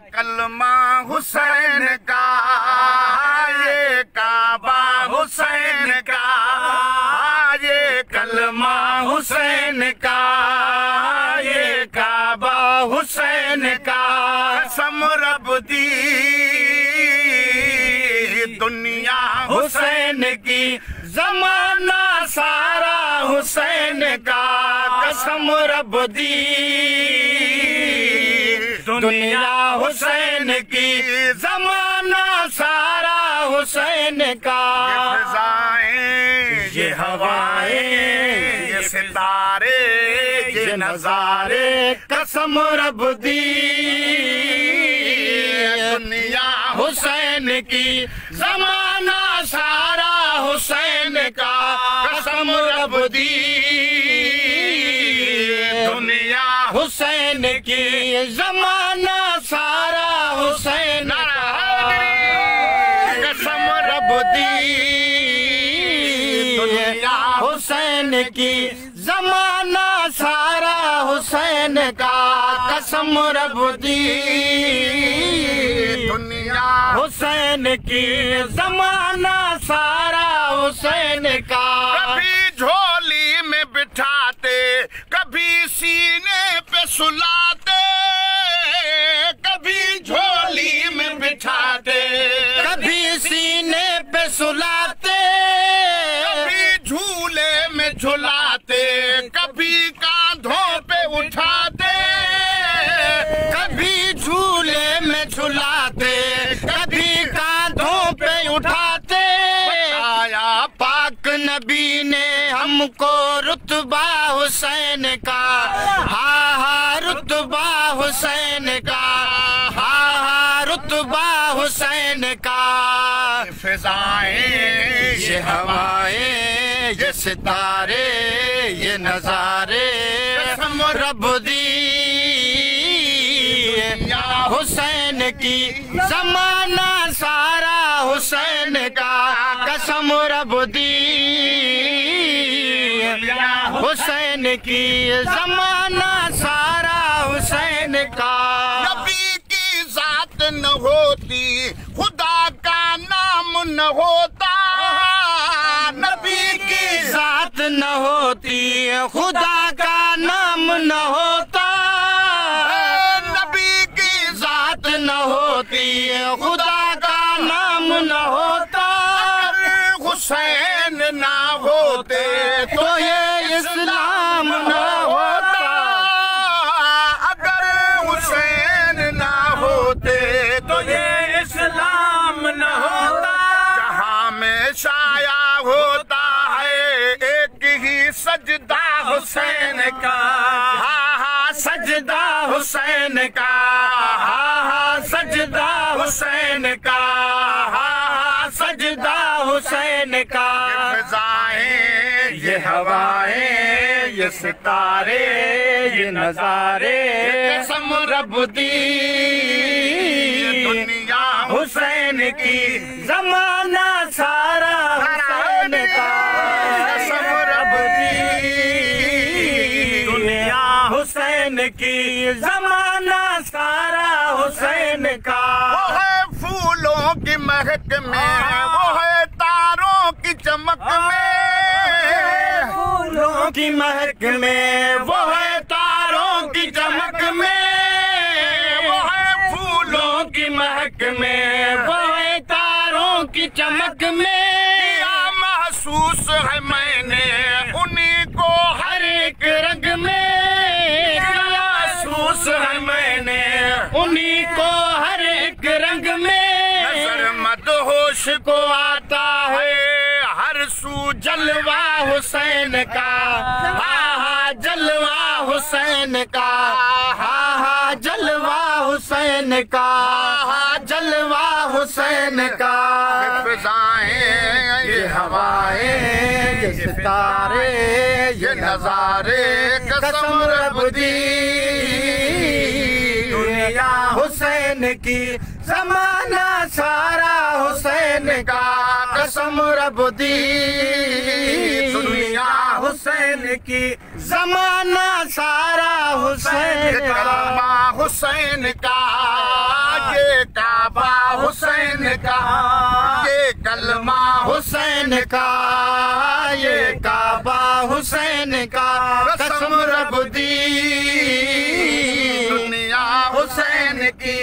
کلمہ حسین کا یہ کعبہ حسین کا یہ کلمہ حسین کا یہ کعبہ حسین کا قسم رب دی دنیا حسین کی زمانہ سارا حسین کا قسم رب دی دنیا حسین کی زمانہ سارا حسین کا یہ فضائیں یہ ہوائیں یہ ستارے یہ نظارے قسم رب دی دنیا حسین کی زمانہ سارا حسین کا قسم رب دی دنیا حسین کی زمانہ سارا حسین کا قسم رب دی دنیا حسین کی زمانہ سارا حسین کا قسم رب دی دنیا حسین کی زمانہ سارا حسین کا کبھی جھولی میں بٹھاتے کبھی سینے پہ سلاتے کبھی جھولی میں بٹھاتے کبھی سینے پہ سلاتے کبھی جھولے میں جھلاتے کبھی کاندھوں پہ اٹھاتے کبھی جھولے میں جھلاتے کبھی کاندھوں پہ اٹھاتے آیا پاک نبی نے ہم کو رتبہ حسین کا ہاں ہاں رتبہ حسین کا ہاں ہاں رتبہ حسین کا فضائیں یہ ہوائیں یہ ستارے یہ نظارے قسم رب دی حسین کی زمانہ سارا حسین کا قسم رب دی حسین کی زمانہ سارا حسین کا نبی کی ذات نہ ہوتی خدا کا نام نہ ہوتا نبی کی ذات نہ ہوتی خدا کا نام نہ ہوتا نبی کی ذات نہ ہوتی خدا کا نام نہ ہوتا حسین نہ ہوتے تو یہ اسلام نہ ہوتا اگر حسین نہ ہوتے تو یہ اسلام نہ ہوتا جہاں میں شائع ہوتا ہے ایک ہی سجدہ حسین کا ہاں ہاں سجدہ حسین کا ہاں ہاں سجدہ حسین کا ہاں ہاں سجدہ حسین کا یہ فضائیں یہ ہوائیں یہ ستارے یہ نظارے قسم رب دی دنیا حسین کی زمانہ سارا حسین کا قسم رب دی دنیا حسین کی زمانہ سارا حسین کا وہ ہے پھولوں کی مہک میں وہ ہے تاروں کی چمک میں پھولوں کی مہک میں وہ ہے تاروں کی چمک میں وہ ہے پھولوں کی مہک میں وہ ہے تاروں کی چمک میں کیا محسوس ہے میں نے انہی کو ہر ایک رنگ میں کیا محسوس ہے میں نے انہی کو ہر ایک رنگ میں نظر مدہوش کو آتا ہے ہر سو جلوہ حسین کا ہاں ہاں جلوہ حسین کا ہاں ہاں جلوہ حسین کا ہاں جلوہ حسین کا فضائیں یہ ہوائیں یہ ستارے یہ نظارے قسم رب دی دنیا حسین کی زمانہ سارا حسین کا قسم رب دی دنیا حسین کی زمانہ سارا حسین کا حسین کا کا، یہ کلمہ حسین کا، یہ کعبہ حسین کا، قسم رب دی دنیا حسین کی،